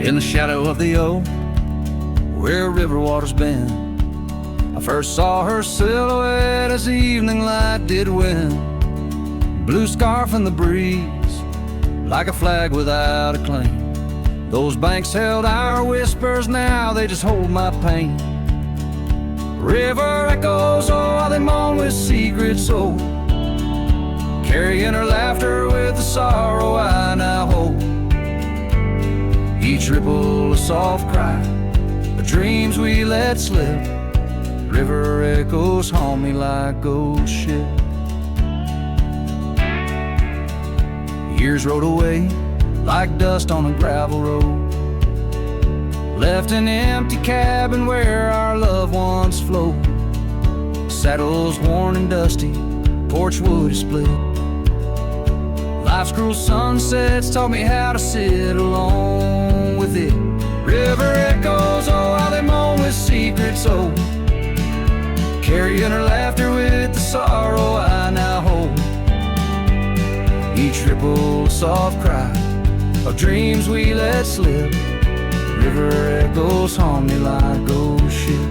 in the shadow of the oak, where river water's been. I first saw her silhouette as the evening light did win. Blue scarf in the breeze, like a flag without a claim. Those banks held our whispers, now they just hold my pain. River echoes, oh, how they moan with secret soul, carrying her laughter with the sorrow I now hold. Each ripple a soft cry, the dreams we let slip. River echoes haunt me like ghost ship. Years rode away like dust on a gravel road, left an empty cabin where our loved ones float. Saddles worn and dusty, porch wood is split. Life's cruel sunsets taught me how to sit alone with it. River echoes, oh, how they moan with secret soul, carrying her laughter with the sorrow I now hold. Each ripple a soft cry of dreams we let slip. River echoes haunt me like ghost ship.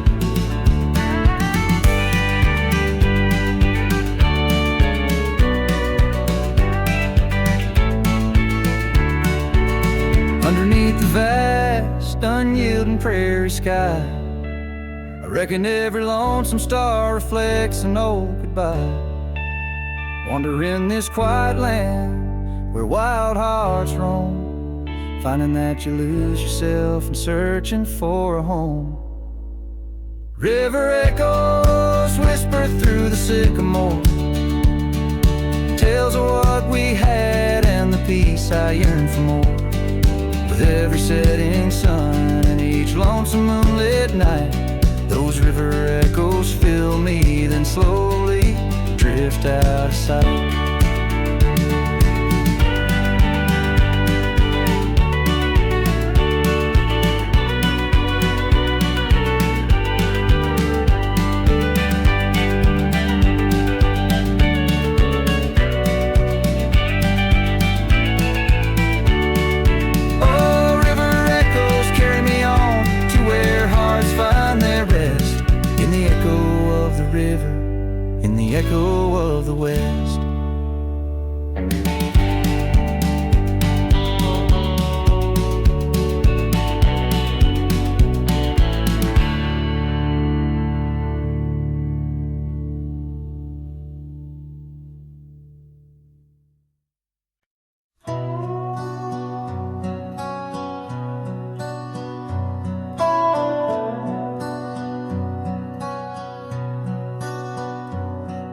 Underneath the vast, unyielding prairie sky, I reckon every lonesome star reflects an old goodbye. Wander in this quiet land where wild hearts roam, finding that you lose yourself and searching for a home. River echoes whisper through the sycamore, tales of what we had and the peace I yearn for more. With every setting sun and each lonesome moonlit night, those river echoes fill me, then slowly drift out of sight. Echo of the West.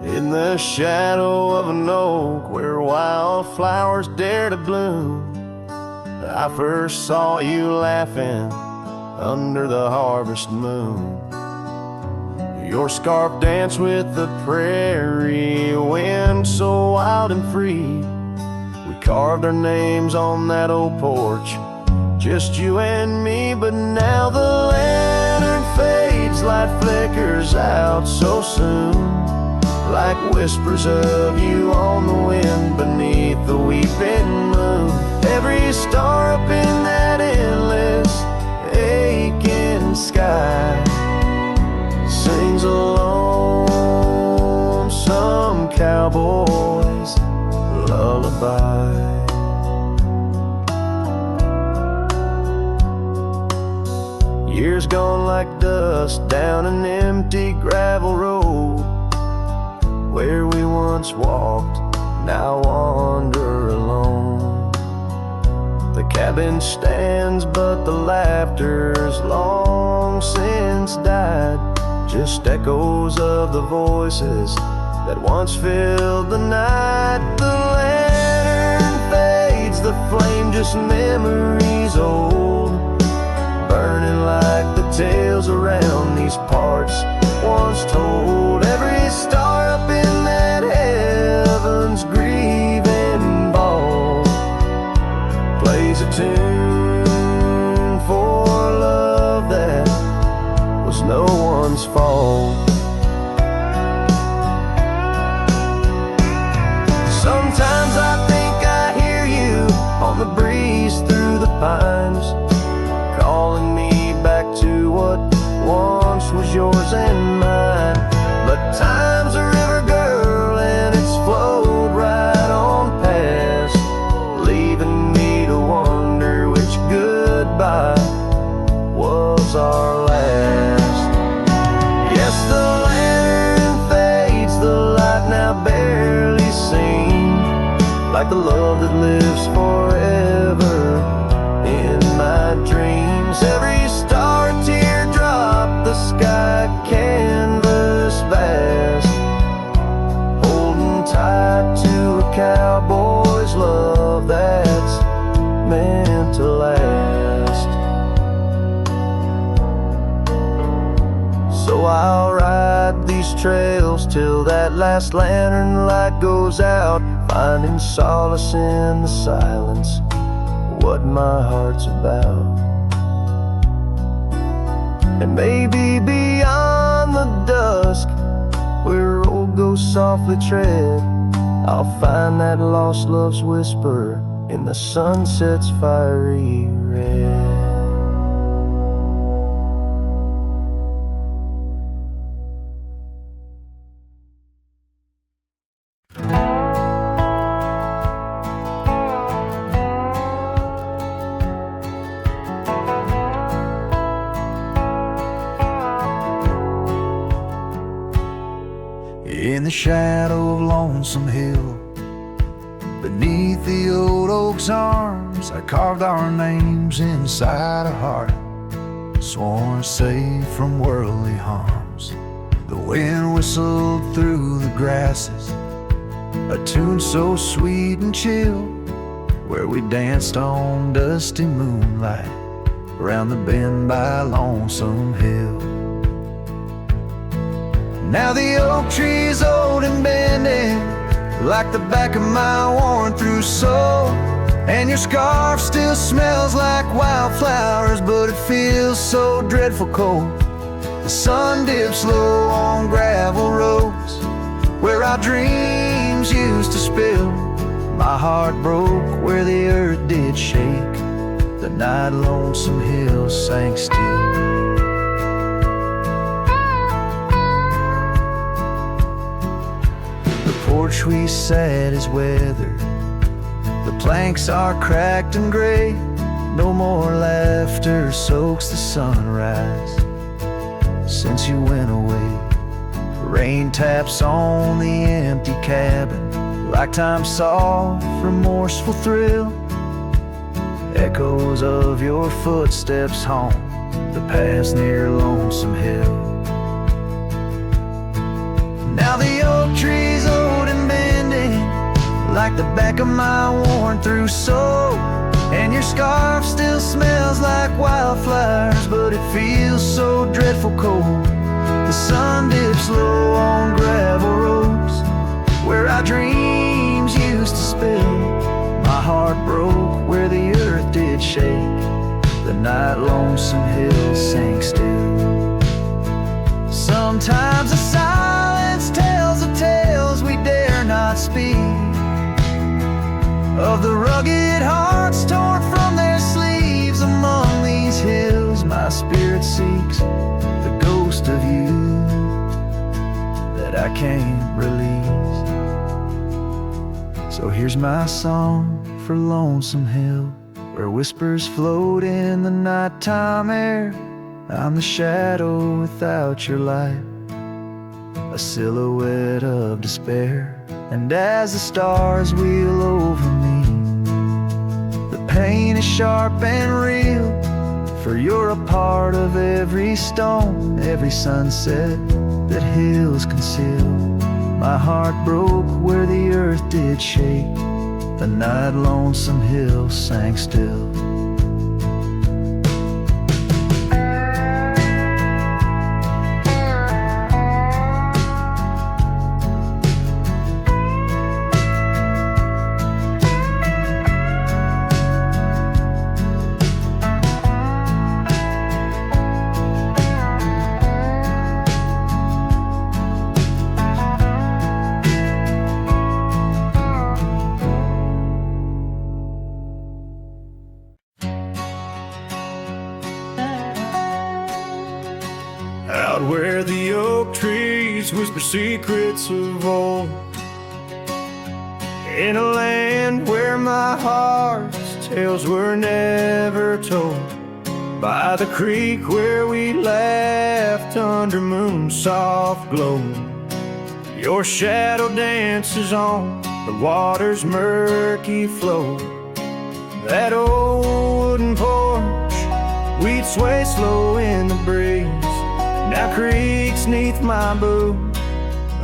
In the shadow of an oak where wildflowers dare to bloom, I first saw you laughing under the harvest moon. Your scarf danced with the prairie wind so wild and free. We carved our names on that old porch, just you and me. But now the lantern fades, light flickers out so soon, like whispers of you on the wind beneath the weeping moon. Every star up in that endless aching sky sings a lonesome cowboy's lullaby. Years gone like dust down an empty gravel road, where we once walked, now wander alone. The cabin stands, but the laughter's long since died, just echoes of the voices that once filled the night. The lantern fades, the flame just memories old, burning like the tales around these parts once told. Every star up in that heaven's grieving ball plays a tune for love that was no one's fault. Sometimes I think I hear you on the breeze through the pines, yours and mine. But time's a river, girl, and it's flowed right on past, leaving me to wonder which goodbye was our last. Yes, the lantern fades, the light now barely seen, like the love that lives forever in my dreams. Every star a teardrop, the sky canvas vast, holding tight to a cowboy's love that's meant to last. So I'll ride these trails till that last lantern light goes out, finding solace in the silence, what my heart's about. And maybe beyond the dusk, where road goes softly tread, I'll find that lost love's whisper in the sunset's fiery red. In the shadow of Lonesome Hill, beneath the old oak's arms, I carved our names inside a heart, sworn safe from worldly harms. The wind whistled through the grasses, a tune so sweet and chill, where we danced on dusty moonlight around the bend by Lonesome Hill. Now the oak tree's old and bending, like the back of my worn-through soul, and your scarf still smells like wildflowers, but it feels so dreadful cold. The sun dips low on gravel roads where our dreams used to spill. My heart broke where the earth did shake, the night Lonesome Hill sank still. The porch we sat is weathered, the planks are cracked and gray, no more laughter soaks the sunrise since you went away. Rain taps on the empty cabin like time's soft, remorseful thrill, echoes of your footsteps haunt the paths near Lonesome Hill. Now the oak tree's old and bending, like the back of my worn-through soul, and your scarf still smells like wildflowers, but it feels so dreadful cold. The sun dips low on gravel roads where our dreams used to spill. My heart broke where the earth did shake, the night Lonesome Hill sank still. Sometimes the silence tells the tales we dare not speak, of the rugged hearts torn from their sleeves. Among these hills my spirit seeks the ghost of you that I can't release. So here's my song for Lonesome Hill, where whispers float in the nighttime air. I'm the shadow without your light, a silhouette of despair. And as the stars wheel over me, the pain is sharp and real, for you're a part of every stone, every sunset that hills conceal. My heart broke where the earth did shake, the night Lonesome Hill sank still. trees whisper secrets of old. In a land where my heart's tales were never told. By the creek where we laughed under moon's soft glow. Your shadow dances on the water's murky flow. That old wooden porch, we'd sway slow in the breeze. Now creaks 'neath my boot,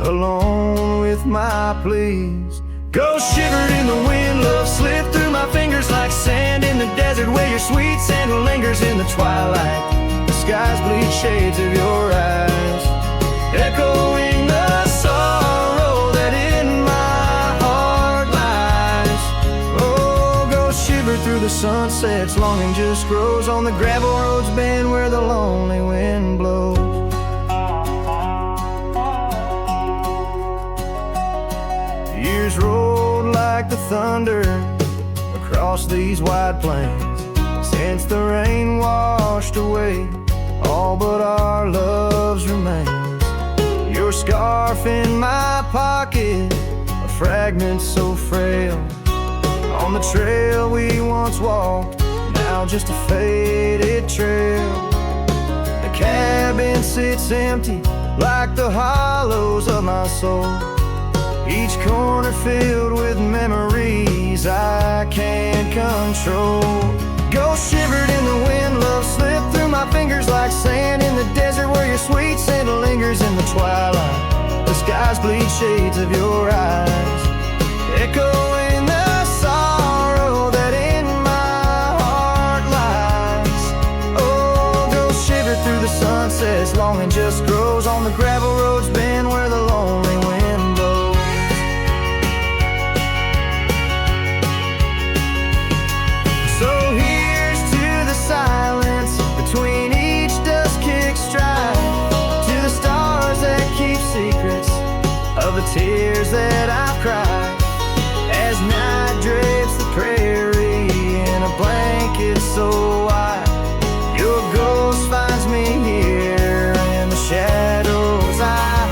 alone with my pleas. Ghost shivered in the wind, love slipped through my fingers like sand in the desert where your sweet scent lingers in the twilight. The skies bleed shades of your eyes, echoing the sorrow that in my heart lies. Oh, ghost shivered through the sunsets, longing just grows on the gravel roads bend where the lonely wind blows. Years rolled like the thunder across these wide plains, since the rain washed away all but our love's remains. Your scarf in my pocket, a fragment so frail, on the trail we once walked, now just a faded trail. The cabin sits empty like the hollows of my soul, each corner filled with memories I can't control. Ghost shivered in the wind, love slipped through my fingers like sand in the desert where your sweet scent lingers in the twilight. The skies bleed shades of your eyes, echoing the sorrow that in my heart lies. Oh, ghost shivered through the sunsets, longing just grows on the gravel roads bend where the lonely wind blows. So here's to the silence between each dust-kicked stride, to the stars that keep secrets of the tears that I've cried, as night drapes the prairie in a blanket so wide. Your ghost finds me here in the shadows I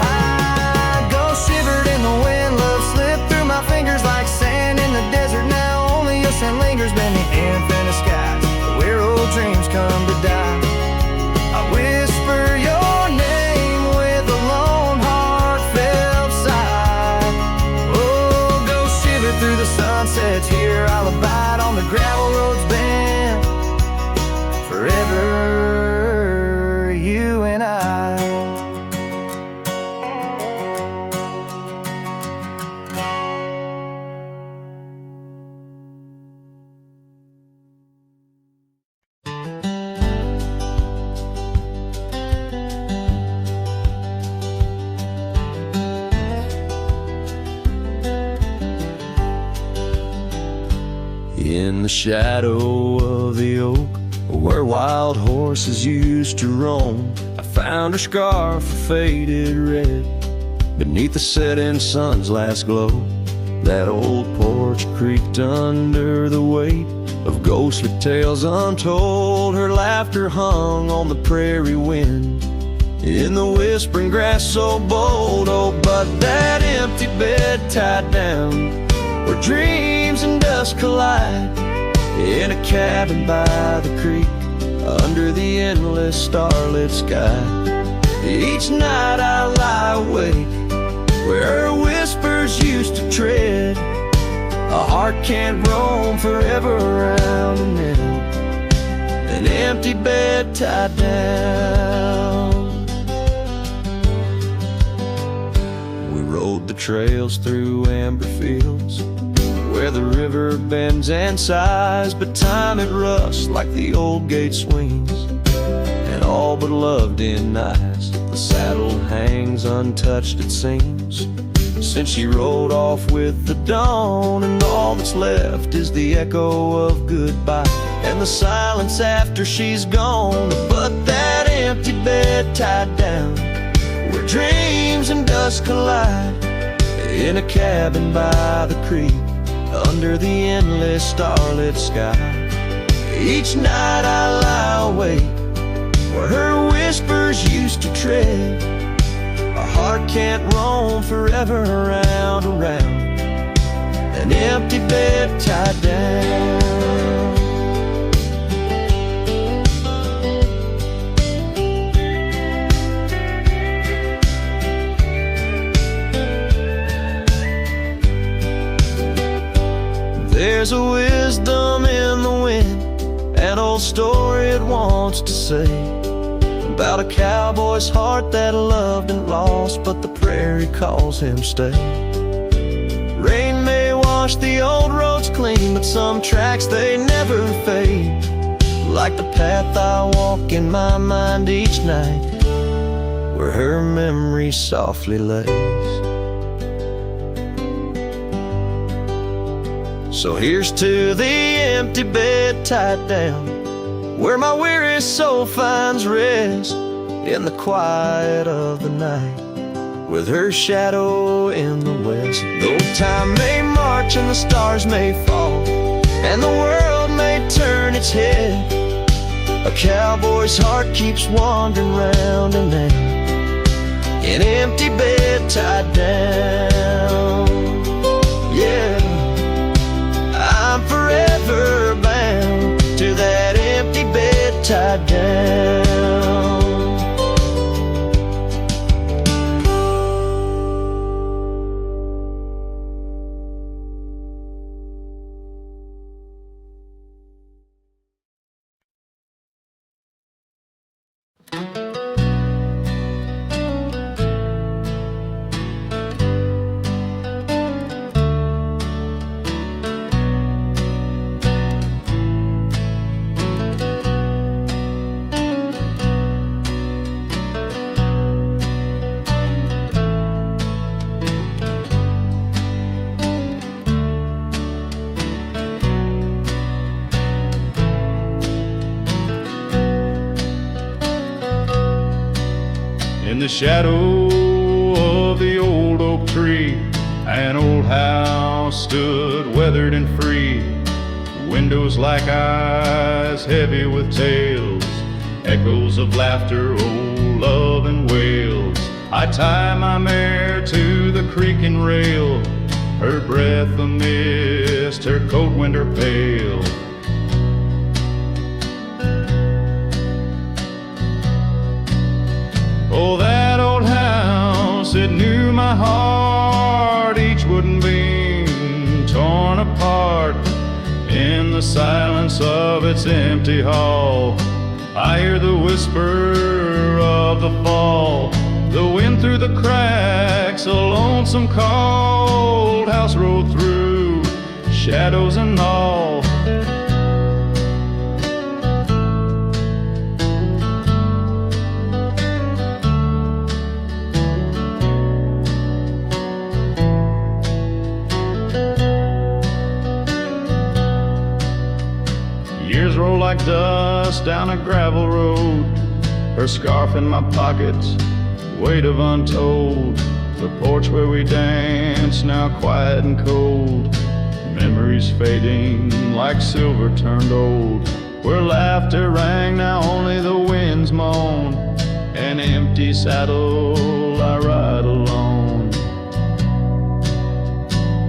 hide. Ghost shivered in the wind, love slipped through my fingers like sand in the desert. Now only your scent lingers beneath infinite skies, where old dreams come to die. I whisper your name with a lone heartfelt sigh. Oh, ghost shiver through the sunsets, here I'll abide on the gravel roads bend forever, you and I. In the shadow of the oak, where wild horses used to roam, I found her scarf faded red beneath the setting sun's last glow. That old porch creaked under the weight of ghostly tales untold. Her laughter hung on the prairie wind in the whispering grass so bold. Oh, but that empty bed tied down where dreams and dust collide, in a cabin by the creek under the endless starlit sky. Each night I lie awake where her whispers used to tread. A heart can't roam forever around an an empty bed tied down. We rode the trails through amber fields where the river bends and sighs, but time it rusts like the old gate swings, and all but loved in eyes. The saddle hangs untouched, it seems, since she rode off with the dawn, and all that's left is the echo of goodbye and the silence after she's gone. But that empty bed tied down where dreams and dust collide, in a cabin by the creek under the endless starlit sky. Each night I lie awake where her whispers used to tread. Our heart can't roam forever around, around an empty bed tied down. There's a wisdom in the wind, an old story it wants to say, about a cowboy's heart that loved and lost, but the prairie calls him stay. Rain may wash the old roads clean, but some tracks they never fade, like the path I walk in my mind each night, where her memory softly lays. So here's to the empty bed tied down, where my weary soul finds rest in the quiet of the night, with her shadow in the west. Though time may march and the stars may fall, and the world may turn its head, a cowboy's heart keeps wandering round and round, an empty bed tied down. Yeah, I'm forever bound to that empty bed tied down. In the shadow of the old oak tree, an old house stood weathered and free. Windows like eyes heavy with tales, echoes of laughter, old love and wails. I tie my mare to the creaking rail, her breath a mist, her coat winter pale. Oh, that old house, it knew my heart, each wooden beam torn apart. In the silence of its empty hall, I hear the whisper of the fall, the wind through the cracks, a lonesome cold house rolled through, shadows and all. Years roll like dust down a gravel road, her scarf in my pockets, weight of untold. The porch where we danced, now quiet and cold, memories fading like silver turned old, where laughter rang, now only the winds moan, an empty saddle I ride alone.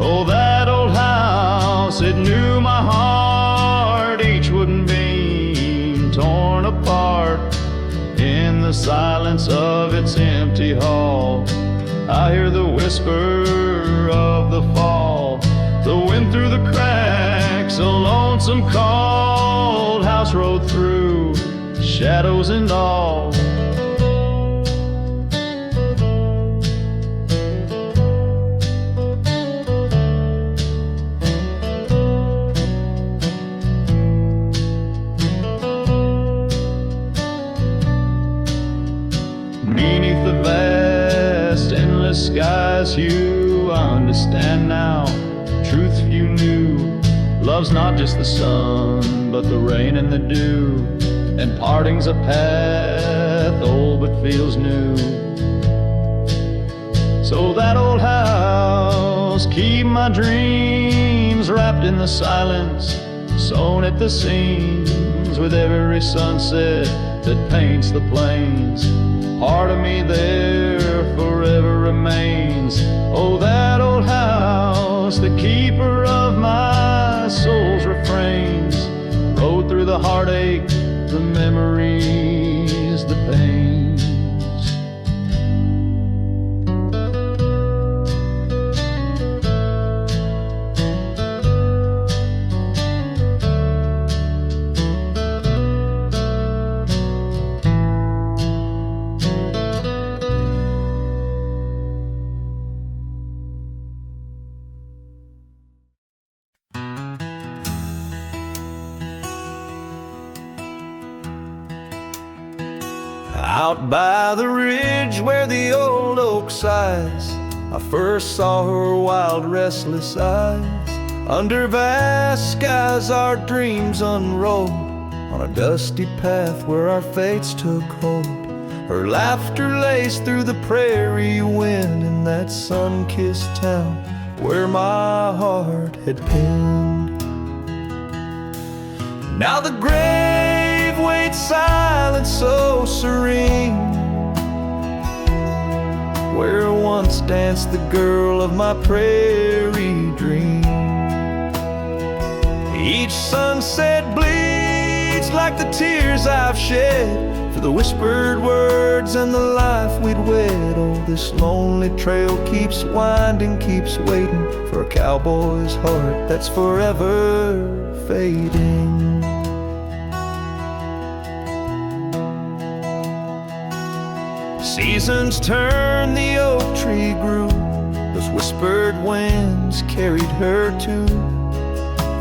Oh, that old house, it knew my heart, each wooden beam torn apart. In the silence of its empty hall, I hear the whisper of the fall, the wind through the cracks, a lonesome cold house rode through, shadows and all. Beneath the vast, endless sky's hue, I understand now, truth few knew. Love's not just the sun, but the rain and the dew, and parting's a path old but feels new. So that old house, keep my dreams wrapped in the silence, sewn at the seams with every sunset that paints the plains. Part of me there forever remains. Oh, that old house, the keeper of my soul's refrains. Rode through the heartache, the memories, the pains. Out by the ridge where the old oak sighs, I first saw her wild, restless eyes. Under vast skies our dreams unrolled, on a dusty path where our fates took hold. Her laughter laced through the prairie wind in that sun-kissed town where my heart had pinned. Now the grave waits silent, so serene, where once danced the girl of my prairie dream. Each sunset bleeds like the tears I've shed for the whispered words and the life we'd wed. Oh, this lonely trail keeps winding, keeps waiting for a cowboy's heart that's forever fading. Seasons turned, the oak tree grew, those whispered winds carried her too.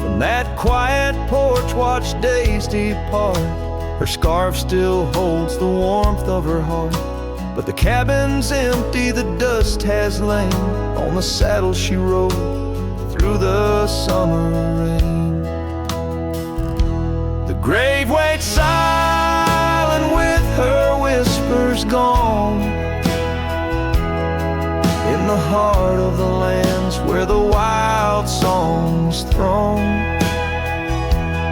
From that quiet porch watched days depart, her scarf still holds the warmth of her heart. But the cabin's empty, the dust has lain on the saddle she rode through the summer rain. The grave waits silent with her whispers gone, in the heart of the lands where the wild songs throng.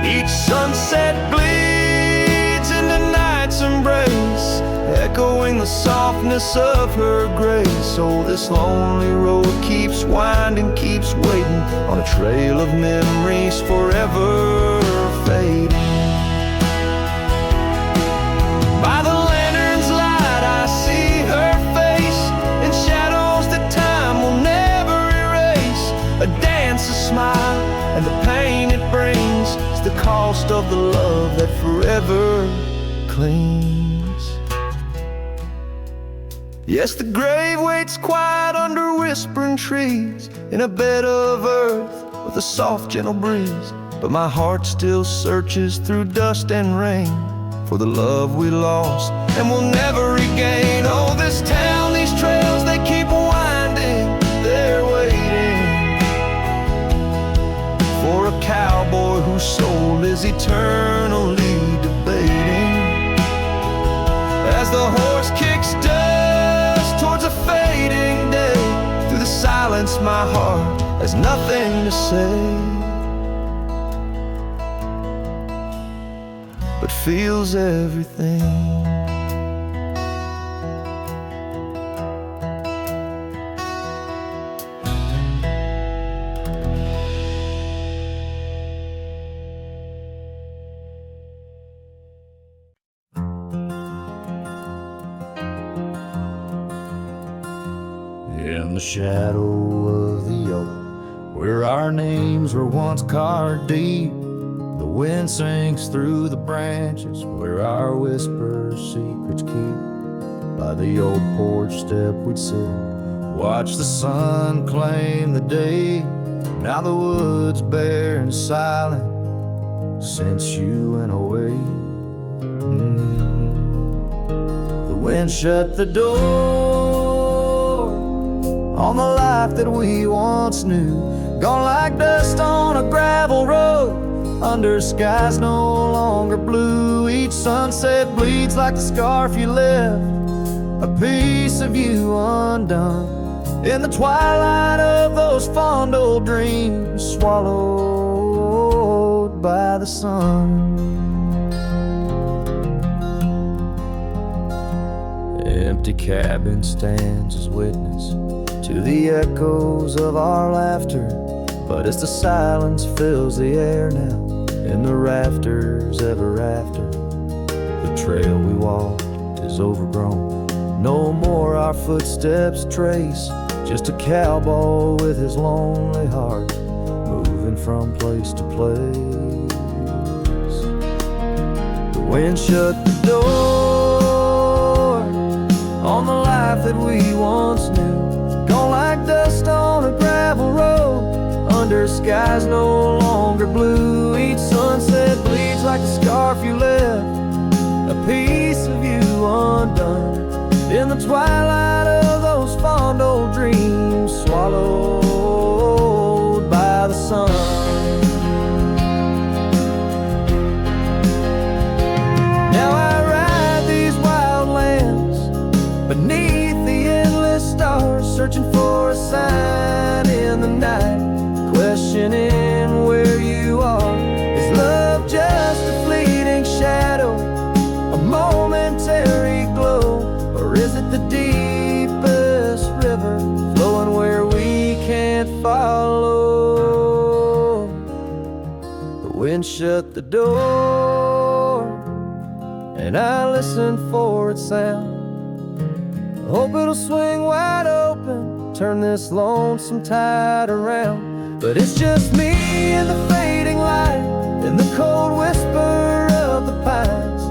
Each sunset bleeds into night's embrace, echoing the softness of her grace. Oh, this lonely road keeps winding, keeps waiting on a trail of memories forever fading. By the lantern's light I see her face in shadows that time will never erase. A dance, a smile, and the pain it brings is the cost of the love that forever clings. Yes, the grave waits quiet under whispering trees, in a bed of earth with a soft, gentle breeze. But my heart still searches through dust and rain for the love we lost and will never regain. Oh, this town, these trails, they keep winding, they're waiting for a cowboy whose soul is eternally debating. As the horse kicks dust towards a fading day, through the silence my heart has nothing to say, but feels everything. In the shadow of the oak, where our names were once carved deep, the wind sinks through the branches where our whispers secrets keep. By the old porch step we'd sit, watch the sun claim the day. Now the wood's bare and silent since you went away. The wind shut the door on the life that we once knew, gone like dust on a gravel road under skies no longer blue. Each sunset bleeds like the scarf you left, a piece of you undone in the twilight of those fond old dreams, swallowed by the sun. empty cabin stands as witness to the echoes of our laughter. But as the silence fills the air now, in the rafters ever after, the trail we walked is overgrown. No more our footsteps trace, just a cowboy with his lonely heart, moving from place to place. The wind shut the door on the life that we once knew, gone like dust on a gravel road, under skies no longer blue. Each sunset bleeds like the scarf you left, a piece of you undone, in the twilight of those fond old dreams, swallowed by the sun. Now I ride these wild lands beneath the endless stars, searching for a sign in the night, questioning where you are. Is love just a fleeting shadow, a momentary glow, or is it the deepest river flowing where we can't follow? The wind shut the door and I listen for its sound. I hope it'll swing wide open, turn this lonesome tide around. But it's just me and the fading light, and the cold whisper of the pines,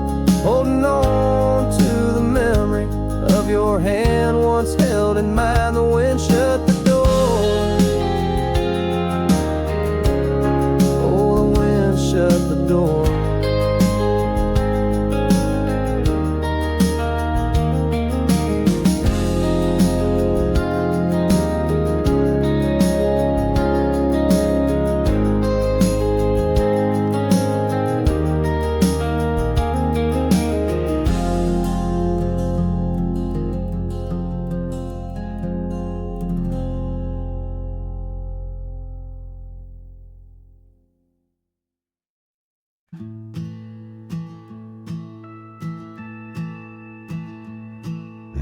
holding on to the memory of your hand once held in mine. The wind shut the door. Oh, the wind shut the door.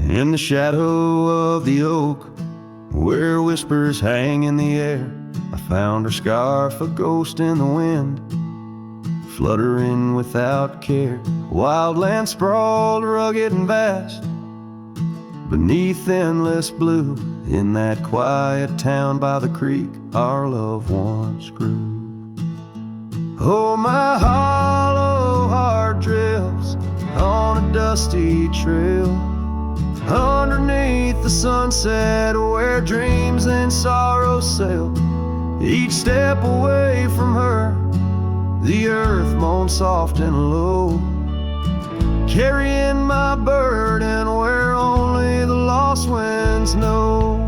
In the shadow of the oak, where whispers hang in the air, I found her scarf, a ghost in the wind, fluttering without care. Wild land sprawled, rugged and vast, beneath endless blue. In that quiet town by the creek, our love once grew. Oh, my hollow heart drifts on a dusty trail, underneath the sunset where dreams and sorrows sail. Each step away from her, the earth moans soft and low, carrying my burden where only the lost winds know.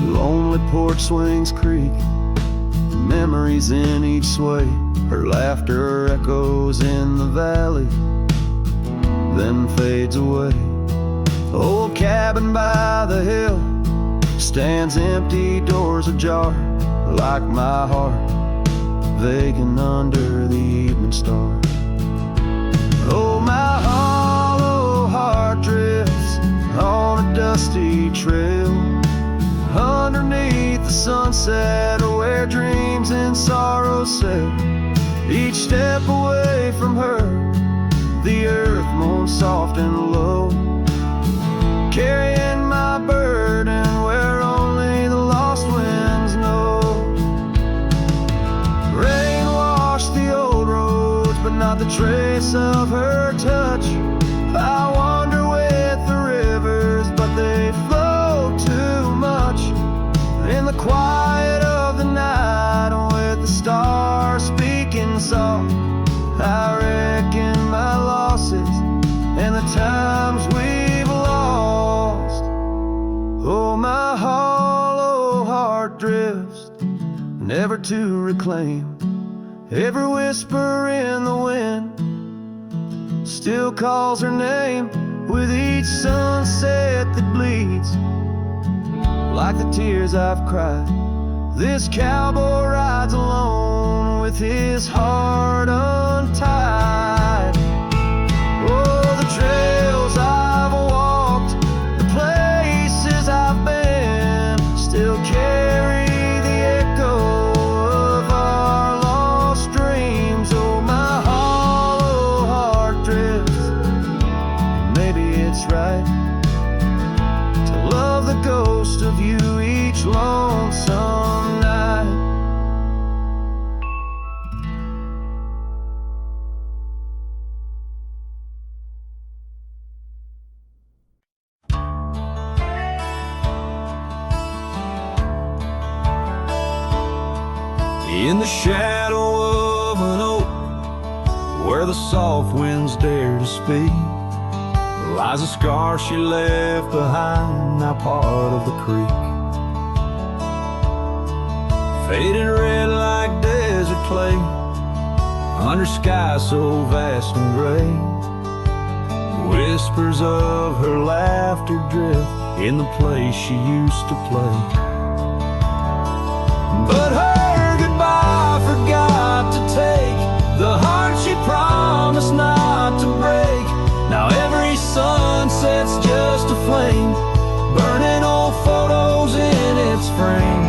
Lonely porch swings creak, memories in each sway. Her laughter echoes in the valley, then fades away. Old cabin by the hill stands empty, doors ajar, like my heart vacant under the evening star. Oh, my hollow heart drifts on a dusty trail, underneath the sunset where dreams and sorrows sail. Each step away from her, the earth moans soft and low, carrying my burden where only the lost winds know. Rain washed the old roads, but not the trace of her touch. I wander with the rivers, but they flow too much. In the quiet of the night, with the stars speaking soft, I reckon my losses and the times we've lost. Oh, my hollow heart drifts, never to reclaim. Every whisper in the wind still calls her name, with each sunset that bleeds like the tears I've cried. This cowboy rides alone with his heart untied. Oh, the trails I've In the shadow of an oak, where the soft winds dare to speak, lies a scar she left behind, now part of the creek. Faded red like desert clay, under sky so vast and gray. Whispers of her laughter drift in the place she used to play. But her goodbye forgot to take the heart she promised not to break. Now every sunset's just a flame, burning old photos in its frame.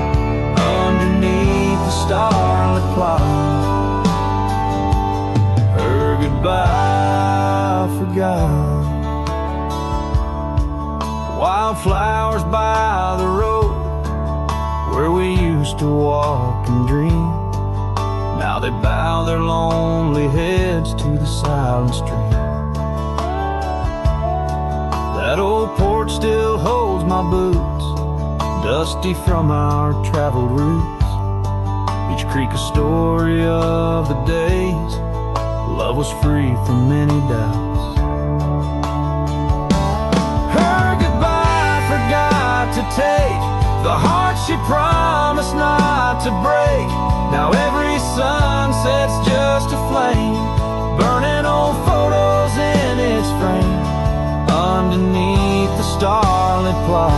Underneath the starlit cloud, her goodbye forgot. Wildflowers by the road, where we used to walk and dream, now they bow their lonely heads to the silent stream. That old porch still holds my boots, dusty from our traveled routes. Each creek a story of the days love was free from many doubts. Her goodbye forgot to take the heart she promised not to break. Now every sunset's just a flame, burning old photos in its frame. Underneath the starlit plot,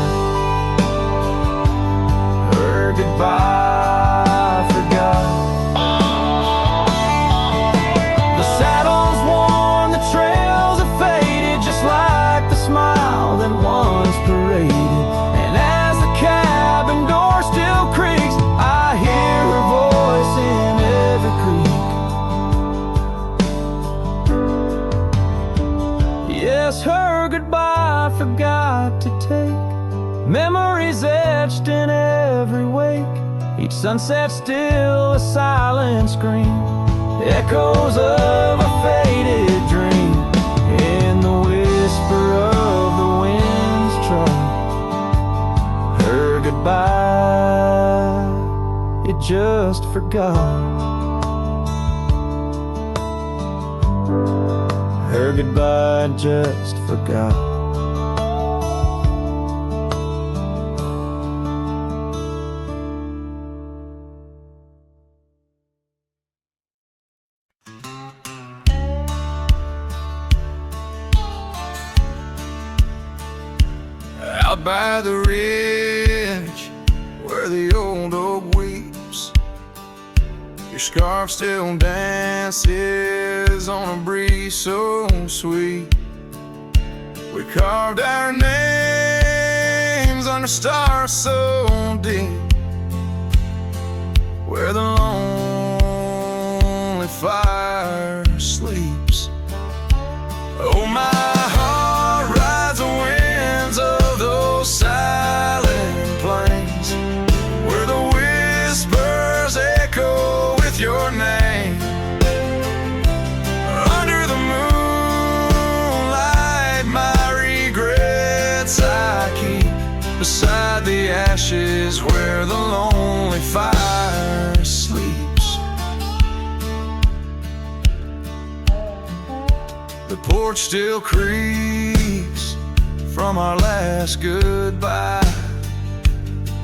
her goodbye forgot. The saddle's worn, the trails have faded, just like the smile that once paraded. And as the cabin door still creaks, I hear her voice in every creek. Yes, her goodbye forgot to take memories etched in every wake. Each sunset still a silent scream, echoes of a faded dream. In the whisper of the wind's trot, her goodbye, it just forgot. Her goodbye just forgot. Out by the ridge, where the old oak weeps, your scarf still dances on a breeze so sweet. We carved our names under stars so deep, where the lonely fire sleeps. Oh, my heart rides the winds of those silent plains, where the whispers echo with your name. Under the moonlight, my regrets I keep beside the ashes where the lonely fire sleeps. The porch still creaks from our last goodbye.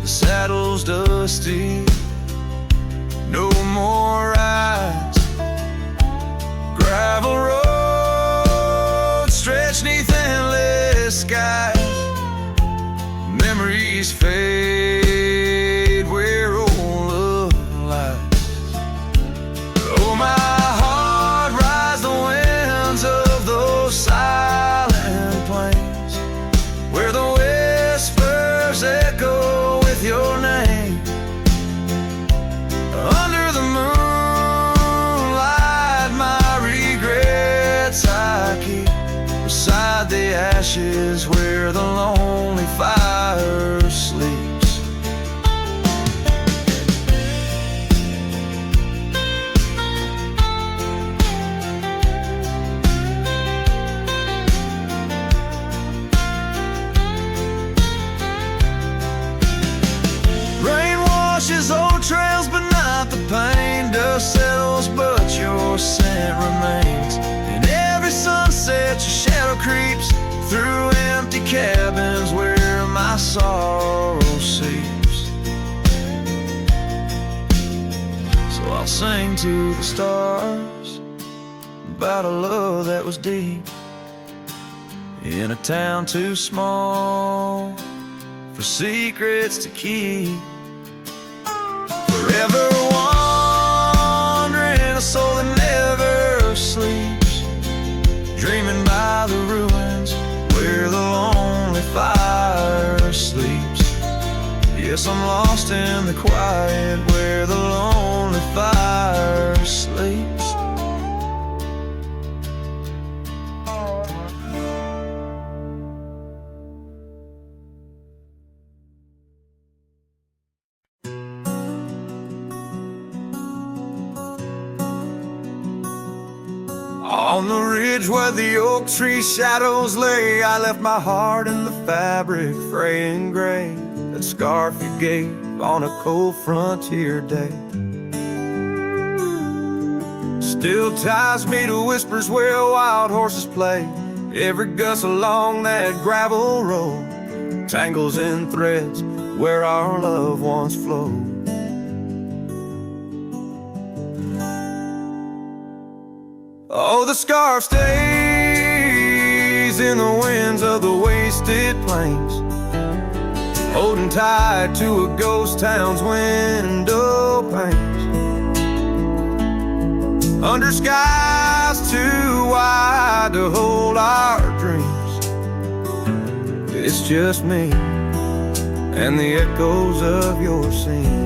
The saddle's dusty, no more rides. Gravel roads stretch neath endless skies. Memories fade where old love lies. Oh, my heart rides the winds of those silent plains, where the whispers echo with your name. Under the moonlight, my regrets I keep beside the ashes where the lonely fire sleeps. remains. In every sunset your shadow creeps through empty cabins where my sorrow seeps. So I'll sing to the stars about a love that was deep in a town too small for secrets to keep. Forever wandering, a soul that never sleeps, dreaming by the ruins where the lonely fire sleeps. Yes, I'm lost in the quiet where the lonely fire sleeps. On the ridge where the oak tree shadows lay, I left my heart in the fabric, fray and gray, that scarf you gave on a cold frontier day. Still ties me to whispers where wild horses play. Every gust along that gravel road tangles in threads where our love once flowed. Oh, the scarf stays in the winds of the wasted plains, holding tight to a ghost town's window panes. Under skies too wide to hold our dreams, it's just me and the echoes of your scenes.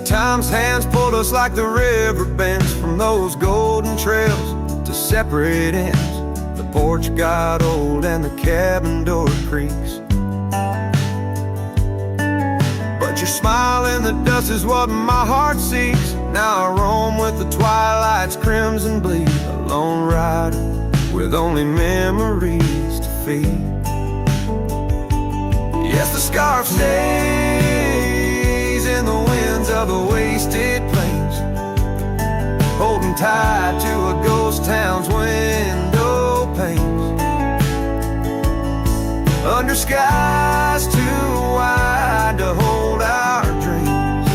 Time's hands pulled us like the river bends from those golden trails to separate ends. The porch got old and the cabin door creaks, but your smile in the dust is what my heart seeks. Now I roam with the twilight's crimson bleed, a lone rider with only memories to feed. Yes, the scarf stays in the winds of the wasted plains, holding tight to a ghost town's window panes. Under skies too wide to hold our dreams,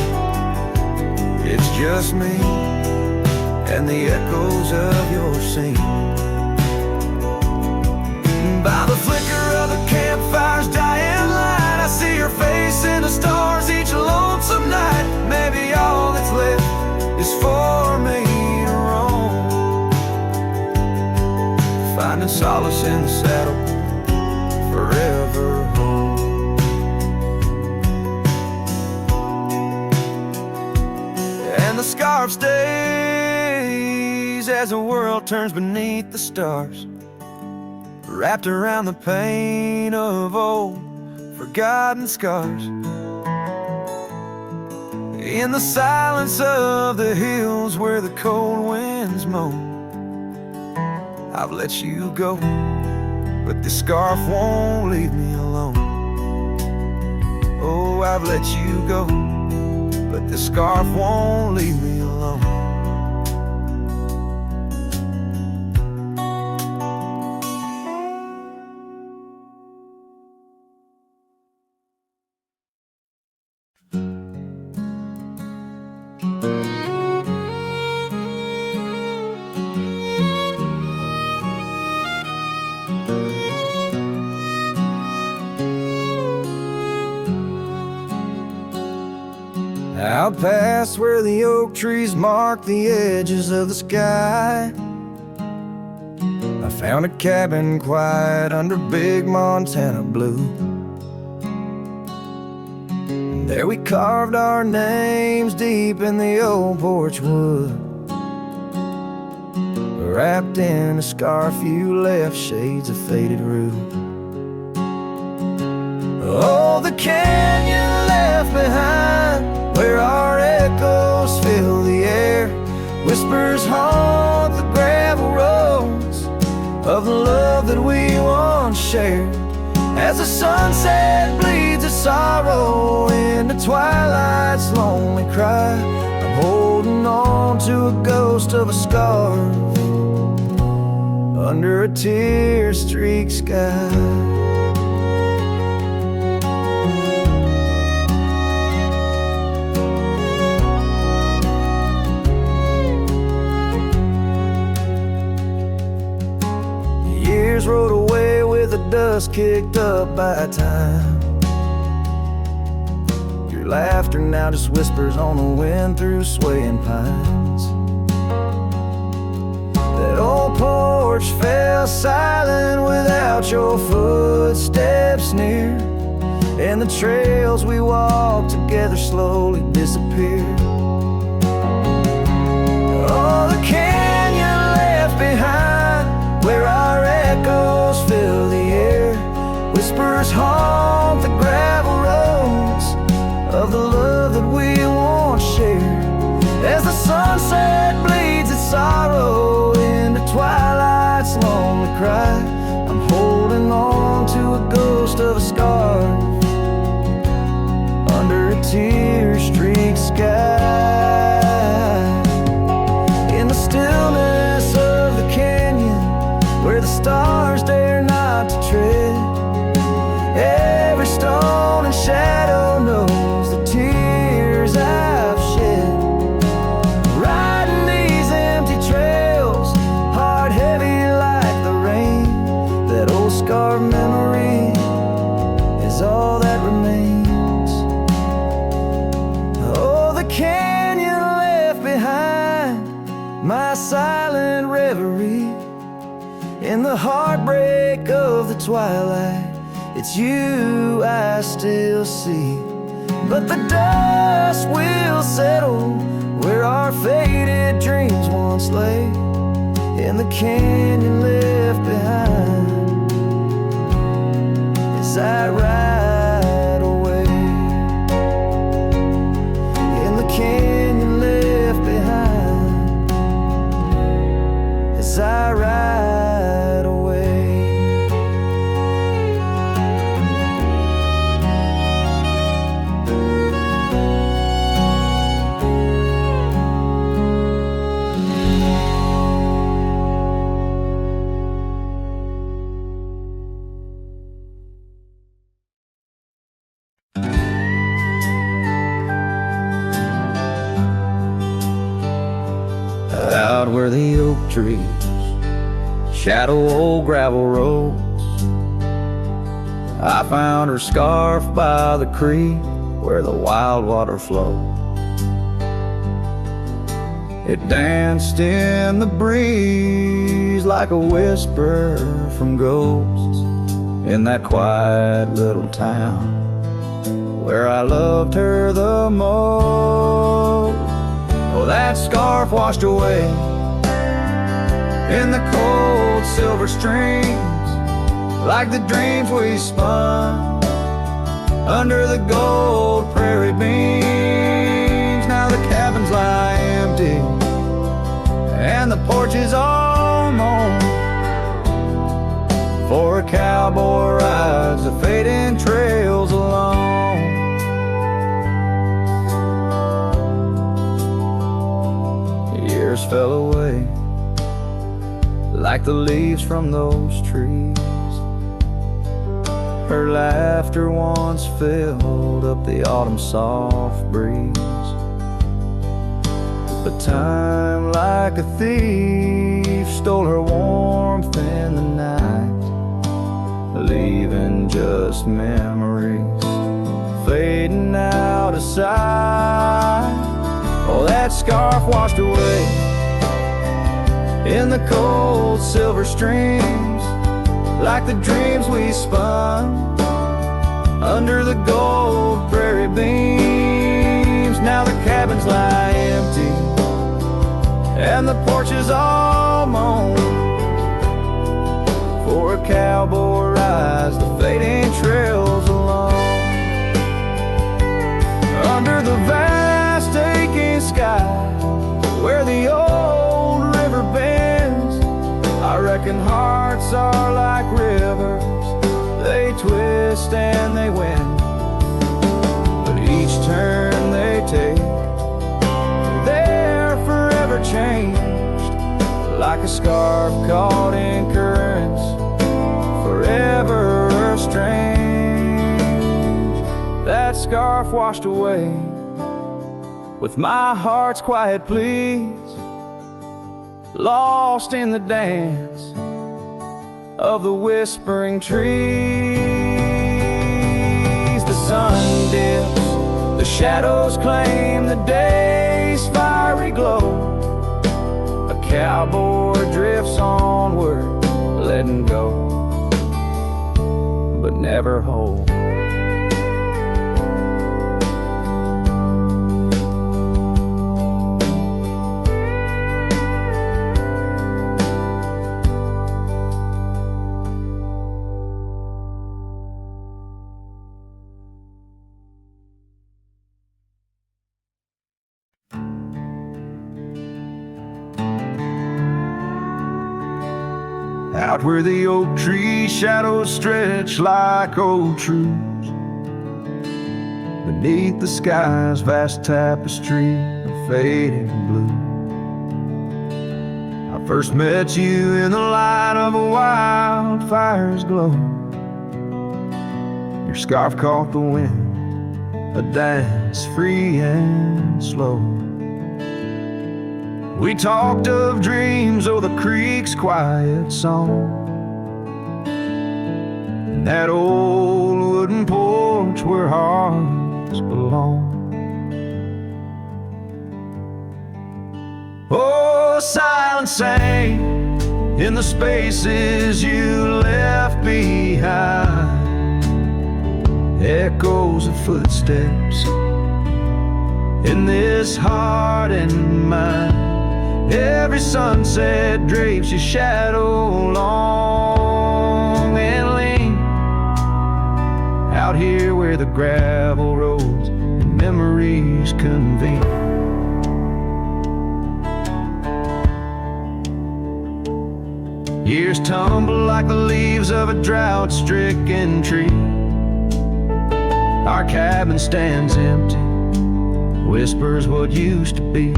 it's just me and the echoes of your scene. By the flicker of the campfire's dying light, I see your face in the stars each lonesome night. Maybe all that's left is for me to roam, finding solace in the saddle, forever home. And the scarf stays as the world turns beneath the stars, wrapped around the pain of old forgotten scars. In the silence of the hills where the cold winds moan, I've let you go, but this scarf won't leave me alone. Oh, I've let you go, but this scarf won't leave me alone. Out past where the oak trees mark the edges of the sky, I found a cabin quiet under big Montana blue. There we carved our names deep in the old porch wood, wrapped in a scarf you left, shades of faded rue. Oh, the canyon left behind, where our echoes fill the air, whispers haunt the gravel roads of the love that we once shared. As the sunset bleeds us sorrow into twilight's lonely cry. I'm holding on to a ghost of a scarf under a tear-streaked sky. Years rode away with the dust kicked up by time. Your laughter now just whispers on the wind through swaying pines. That old porch fell silent without your footsteps near, and the trails we walked together slowly disappeared. Oh, the canyon left behind, where our echoes fill the air. Whispers haunt the gravel roads of the love that we once shared. As the sunset bleeds its sorrow into twilight's lonely cry, I'm holding on to a ghost of a scarf under a tear-streaked sky. In the stillness of the canyon, where the stars dare not to tread, every stone and shadow knows the tears I've shed. Riding these empty trails, heart heavy like the rain, that old scarred memory is all that remains. Oh, the canyon left behind, my silent reverie. In the heartbreak of the twilight, it's you I still see. But the dust will settle where our faded dreams once lay, in the canyon left behind as I ride away. In the canyon left behind as I ride away. Out where the oak trees shadow old gravel roads, I found her scarf by the creek where the wild water flowed. It danced in the breeze like a whisper from ghosts in that quiet little town where I loved her the most. Oh, that scarf washed away in the cold silver streams, like the dreams we spun under the gold prairie beams. Now the cabins lie empty and the porch is all mown, for a cowboy rides the fading trails alone. Years fell away like the leaves from those trees. Her laughter once filled up the autumn soft breeze. But time like a thief stole her warmth in the night, leaving just memories fading out of sight. Oh, that scarf washed away in the cold silver streams, like the dreams we spun under the gold prairie beams. Now the cabins lie empty and the porch is all mown, for a cowboy rides the fading trails alone. Under the vast aching sky where the old river bends, I reckon hearts are like rivers, they twist and they win, scarf caught in currents, forever strange. That scarf washed away with my heart's quiet pleas, lost in the dance of the whispering trees. The sun dips, the shadows claim the day's fiery glow. A cowboy drifts onward, letting go, but never hold. Out where the oak tree shadows stretch like old truths, beneath the sky's vast tapestry of faded blue. I first met you in the light of a wildfire's glow. Your scarf caught the wind, a dance free and slow. We talked of dreams, oh, the creek's quiet song, and that old wooden porch where hearts belong. Oh, silence sang in the spaces you left behind, echoes of footsteps in this heart and mind. Every sunset drapes your shadow long and lean, out here where the gravel roads and memories convene. Years tumble like the leaves of a drought-stricken tree. Our cabin stands empty, whispers what used to be.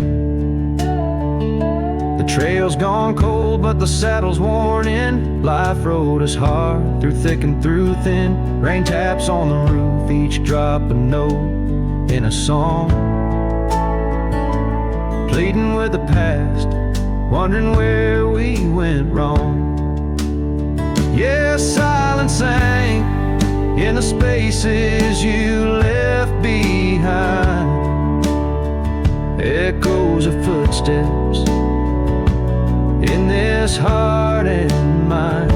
The trail's gone cold, but the saddle's worn in. Life rode us hard, through thick and through thin. Rain taps on the roof, each drop a note in a song. Pleading with the past, wondering where we went wrong. Yeah, silence sang in the spaces you left behind, echoes of footsteps in this heart and mind.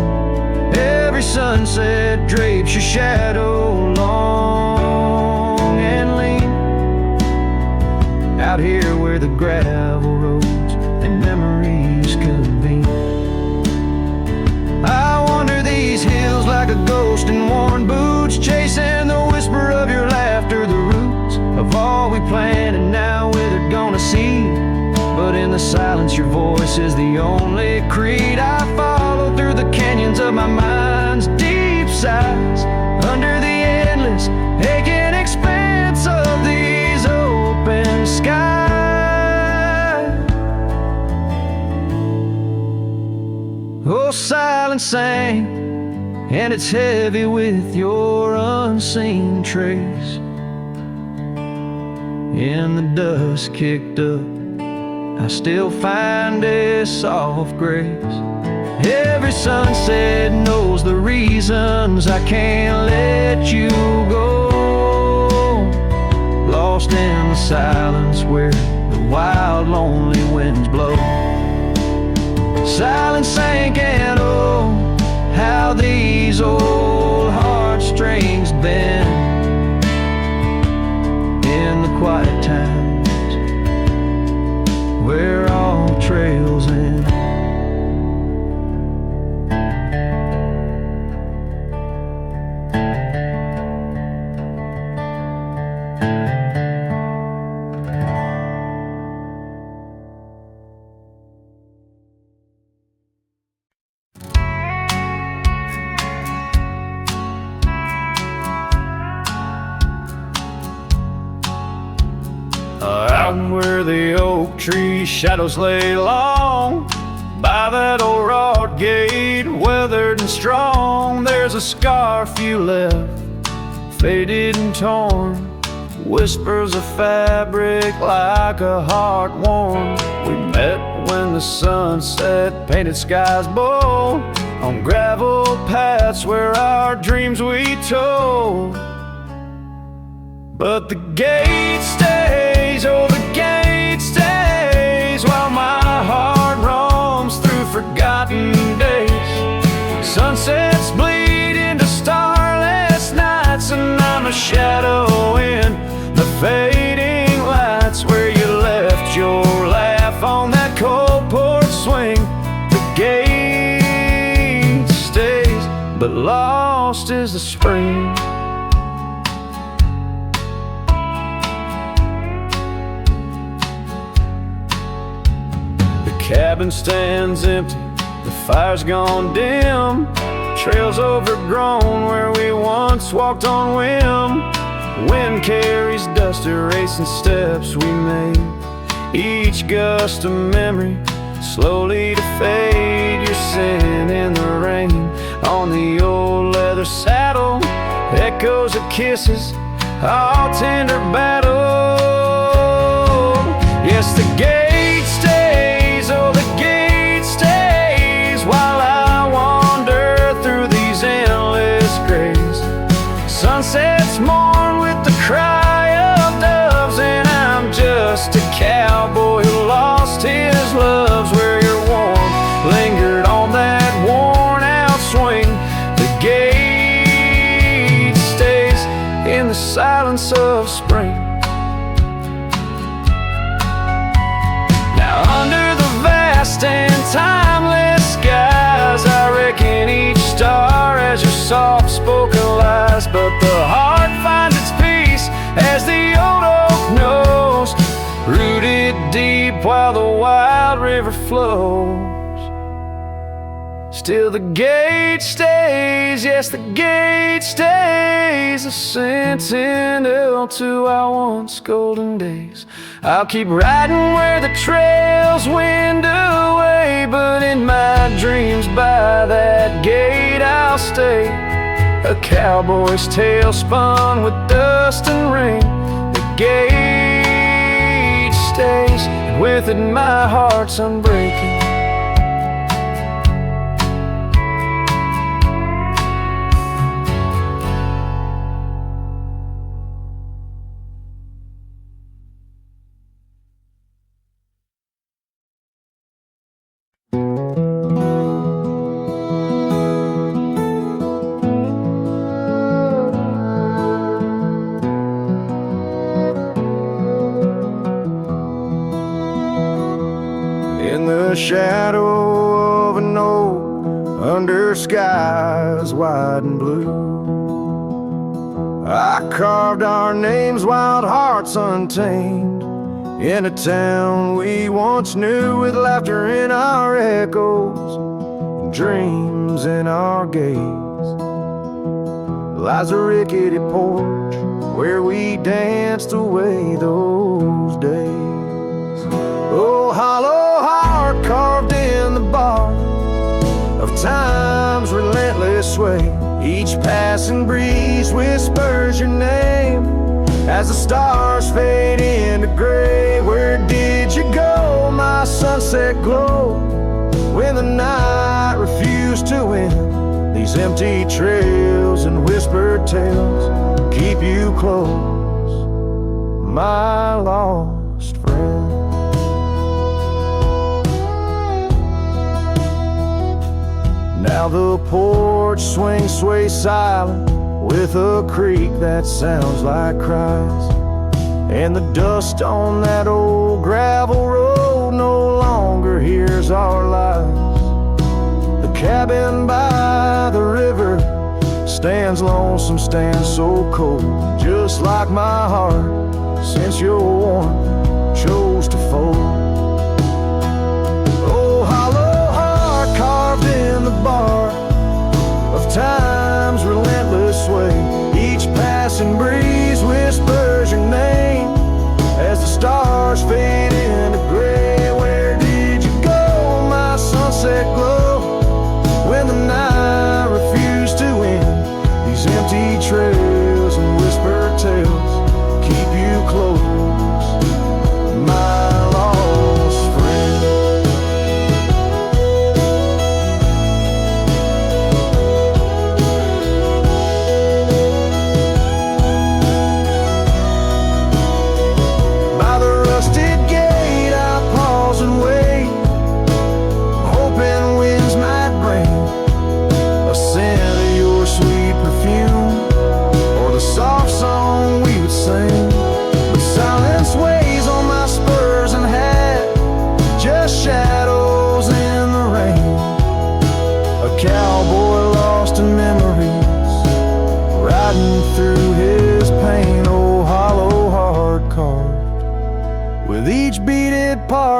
Every sunset drapes your shadow long and lean, out here where the gravel roads and memories convene. I wander these hills like a ghost in worn boots, chasing the whisper of your laughter, the roots of all we planned and now withered gonna see. But in the silence your voice is the only creed I follow, through the canyons of my mind's deep sighs, under the endless aching expanse of these open skies. Oh, silence sang, and it's heavy with your unseen trace. In the dust kicked up, I still find a soft grace. Every sunset knows the reasons I can't let you go, lost in the silence where the wild lonely winds blow. Silence sank, and oh, how these old heartstrings bend in the quiet times where all trails end. Out where the oak tree shadows lay long, By that old wrought gate, weathered and strong, there's a scarf you left, faded and torn. Whispers of fabric like a heart worn. We met when the sun set, painted skies bold, on gravel paths where our dreams we told. But the gate stays, oh the gate stays, while my heart roams through forgotten days. Sunsets bleed into starless nights, and I'm a shadow in the fading lights where you left your laugh on that cold porch swing. The gate stays, but lost is the spring. The cabin stands empty, the fire's gone dim, trails overgrown where we once walked on whim. Wind carries dust, erasing steps we made, each gust a memory, slowly to fade. You're sitting in the rain on the old leather saddle, echoes of kisses, all tender battle. Yes, the gate stays, oh the gate stays, while I wander through these endless grays. Sunsets mourn with the cry of doves, and I'm just a cowboy who lost his loves. Where your warmth lingered on that worn out swing. The gate stays in the silence of spring. Now under the vast and timeless skies, I reckon each star has your soft-spoken lies. But the heart finds its peace as the old oak knows, rooted deep while the wild river flows. Still the gate stays, yes the gate stays, a sentinel to our once golden days. I'll keep riding where the trails wind away, but in my dreams by that gate I'll stay. A cowboy's tale spun with dust and rain. The gate stays, and with it my heart's unbreaking. In the shadow of an oak, under skies wide and blue, I carved our names, wild hearts untamed, in a town we once knew, with laughter in our echoes and dreams in our gaze. Lies a rickety porch where we danced away those days. Oh, hollow heart carved in the bark of time's relentless sway. Each passing breeze whispers your name as the stars fade into gray. Where did you go, my sunset glow, when the night refused to end? These empty trails and whispered tales keep you close, my lost friend. Now the porch swings sway silent with a creak that sounds like cries, and the dust on that old gravel road no longer hears our lies. The cabin by the river stands lonesome, stands so cold, just like my heart since your warmth chose to fold. Oh, hollow heart carved in the bark of time's relentless sway. Each passing breeze whispers your name as the stars fade into gray. Where did you go, my sunset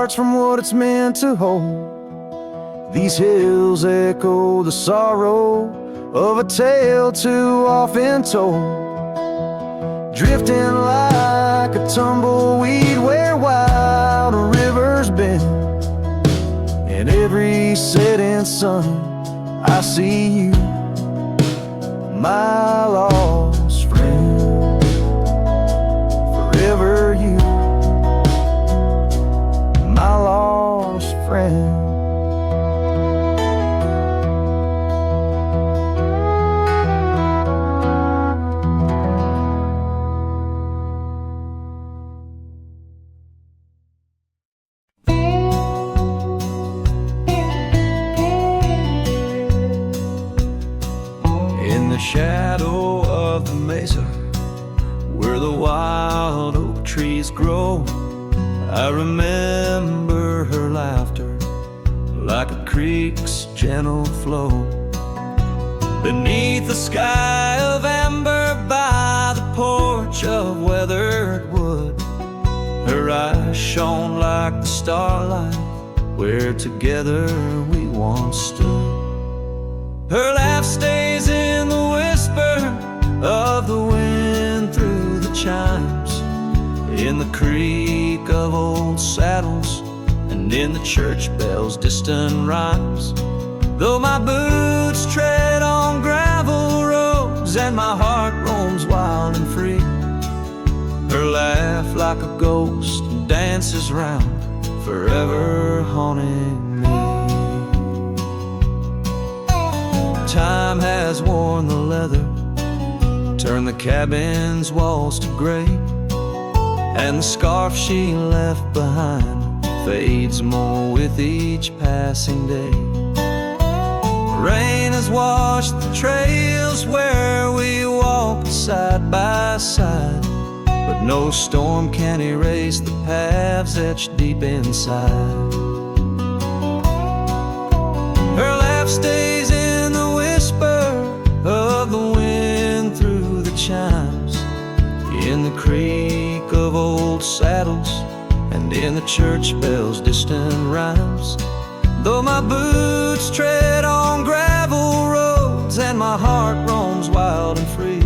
departs from what it's meant to hold. These hills echo the sorrow of a tale too often told, drifting like a tumbleweed where wild rivers bend. In every setting sun I see you, my lost friend. Forever you, my lost friend. In the shadow of the mesa, where the wild oak trees grow, I remember her laughter like a creek's gentle flow. Beneath the sky of amber by the porch of weathered wood, her eyes shone like the starlight where together we once stood. Her laugh stays in the whisper of the wind through the chimes, in the creak of old saddles and in the church bells' distant rhymes. Though my boots tread on gravel roads and my heart roams wild and free, her laugh like a ghost dances round, forever haunting me. Time has worn the leather, turned the cabin's walls to gray, and the scarf she left behind fades more with each passing day. Rain has washed the trails where we walked side by side, but no storm can erase the paths etched deep inside. Her laugh stays in the whisper of the wind through the chimes, in the creak of old saddles and in the church bells' distant rhymes. Though my boots tread on gravel roads and my heart roams wild and free,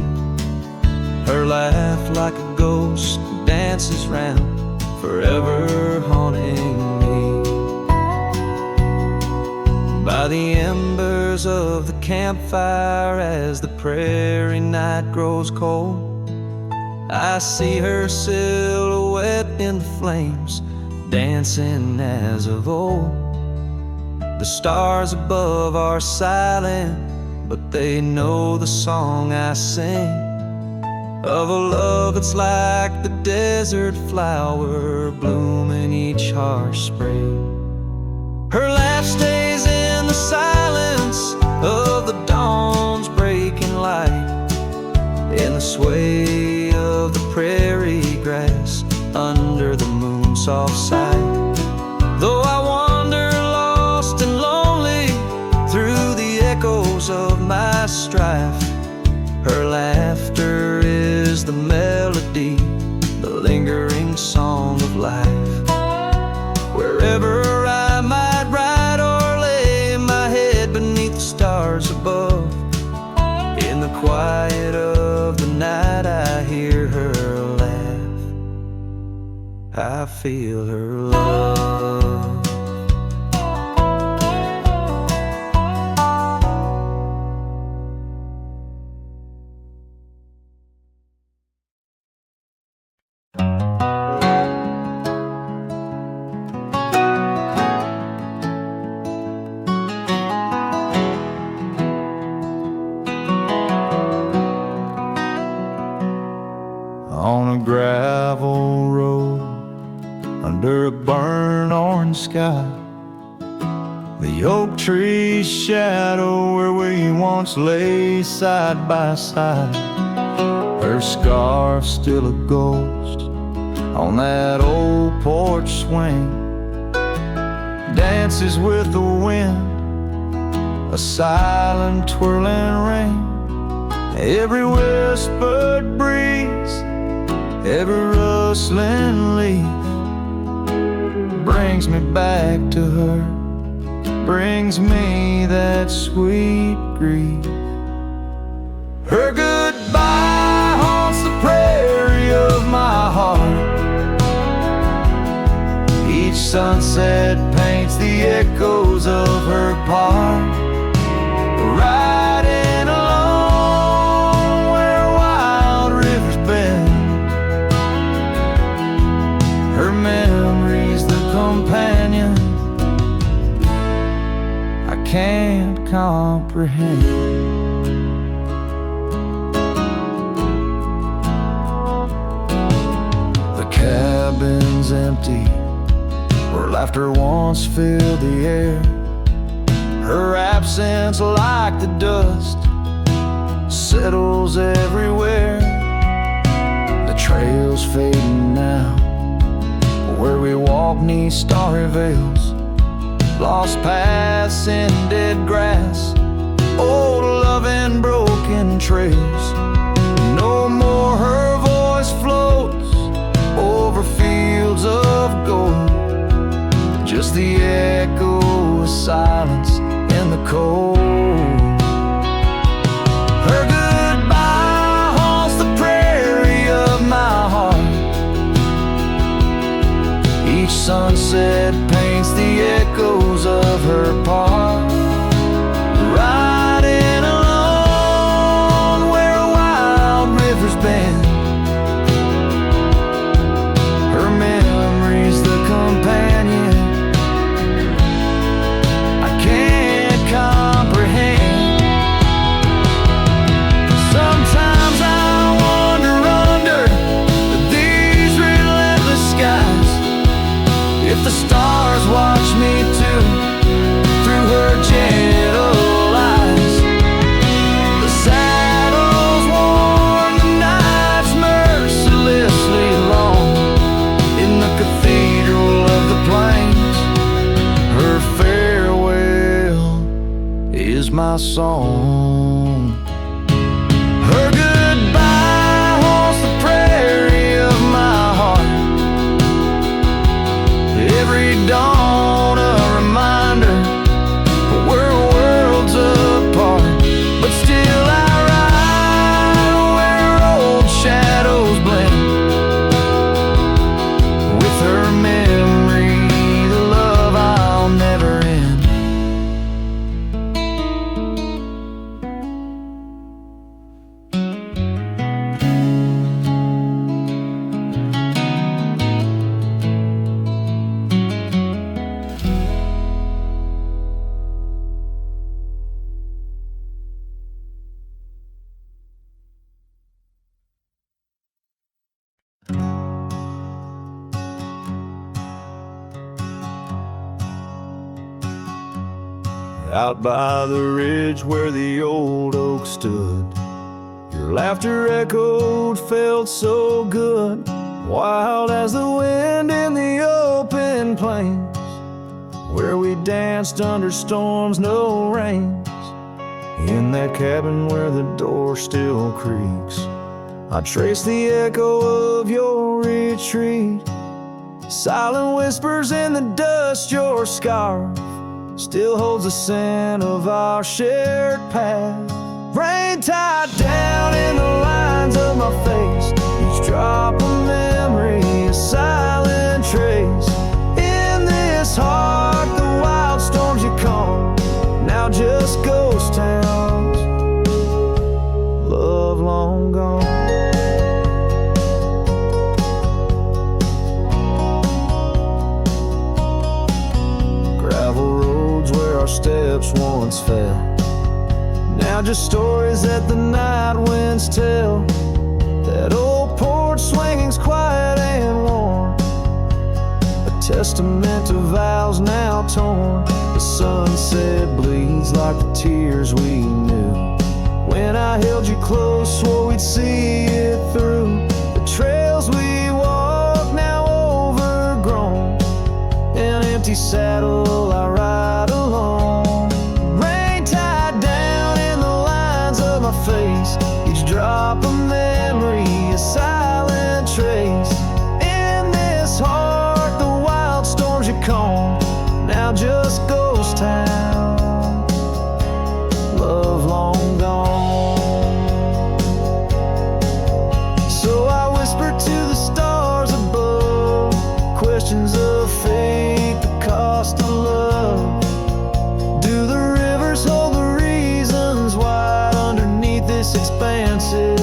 her laugh like a ghost dances round, forever haunting me. By the embers of the campfire as the prairie night grows cold, I see her silhouette in the flames, dancing as of old. The stars above are silent, but they know the song I sing, of a love that's like the desert flower blooming each harsh spring. Her laugh stays in the silence of the dawn's breaking light, in the sway of the prairie grass under the moon's soft sight. Though I wander lost and lonely through the echoes of my strife, her laughter is the melody, the lingering song of life. Wherever I might ride or lay my head beneath the stars above, in the quiet of the night I hear her laugh, I feel her love. On a gravel road under a burnt orange sky, the oak tree's shadow where we once lay side by side. Her scarf still a ghost on that old porch swing, dances with the wind, a silent twirling ring. Every whispered breeze, every rustling leaf, bring brings me back to her, brings me that sweet grief. Her goodbye haunts the prairie of my heart. Each sunset paints the echoes of her part, riding along where wild rivers bend. Her memory's the companion I can't comprehend. The cabin's empty where laughter once filled the air. Her absence, like the dust, settles everywhere. The trail's fading now, where we walk 'neath starry veils, lost paths in dead grass, old love and broken trails. No more her voice floats over fields of gold, just the echo of silence in the cold. Her goodbye haunts the prairie of my heart. Each sunset paints the echoes of her part, riding along where wild rivers bend. Her memory's the companion I can't comprehend. Sometimes I wander under these relentless skies, if the stars watch me too, through her gentle eyes. The saddles worn, the nights mercilessly long, in the cathedral of the plains, her farewell is my song. Her goodbye haunts the prairie of my heart. Every dawn a reminder we're worlds apart, but still I ride where old shadows blend. With her memory, the love I'll never end. Out by the ridge where the old oak stood, your laughter echoed, felt so good, wild as the wind in the open plains, where we danced under storms, no rains. In that cabin where the door still creaks, I trace the echo of your retreat. Silent whispers in the dust, your scarf still holds the scent of our shared path. Rain tied down in the lines of my face, each drop of memory, a silent trace. In this heart, the wild storms you calm, now just ghost towns, love long gone. Gravel roads where our steps once fell, now just stories that the night winds tell. That old porch swinging's quiet and warm, a testament to vows now torn. The sunset bleeds like the tears we knew. When I held you close, swore we'd see it through. The trails we walk now overgrown, an empty saddle I ride alone. Rain tied down in the lines of my face, each drop of memory, a silent trace. In this heart, the wild storms you calm, town, love long gone. So I whisper to the stars above, questions of fate, the cost of love. Do the rivers hold the reasons why underneath this expansive